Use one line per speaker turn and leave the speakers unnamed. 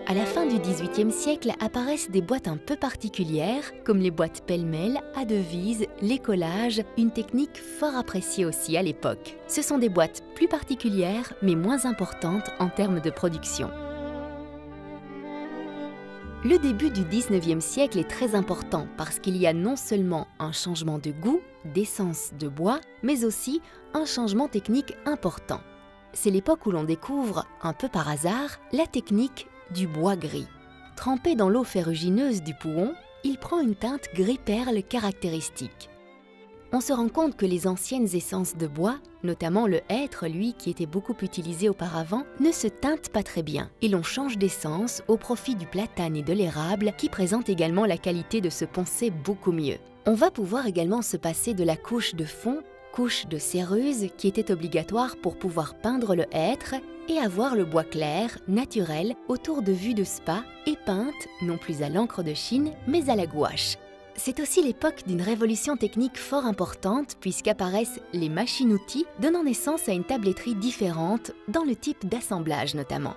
À la fin du XVIIIe siècle apparaissent des boîtes un peu particulières, comme les boîtes pêle-mêle, à devises, l'écollage, une technique fort appréciée aussi à l'époque. Ce sont des boîtes plus particulières, mais moins importantes en termes de production. Le début du XIXe siècle est très important parce qu'il y a non seulement un changement de goût, d'essence de bois, mais aussi un changement technique important. C'est l'époque où l'on découvre, un peu par hasard, la technique du bois gris. Trempé dans l'eau ferrugineuse du Pouhon, il prend une teinte gris-perle caractéristique. On se rend compte que les anciennes essences de bois, notamment le hêtre, lui, qui était beaucoup utilisé auparavant, ne se teintent pas très bien. Et l'on change d'essence au profit du platane et de l'érable, qui présentent également la qualité de se poncer beaucoup mieux. On va pouvoir également se passer de la couche de fond, couche de céruse, qui était obligatoire pour pouvoir peindre le hêtre, et avoir le bois clair, naturel, autour de vues de spa et peinte, non plus à l'encre de Chine, mais à la gouache. C'est aussi l'époque d'une révolution technique fort importante puisqu'apparaissent les machines-outils donnant naissance à une tabletterie différente dans le type d'assemblage notamment.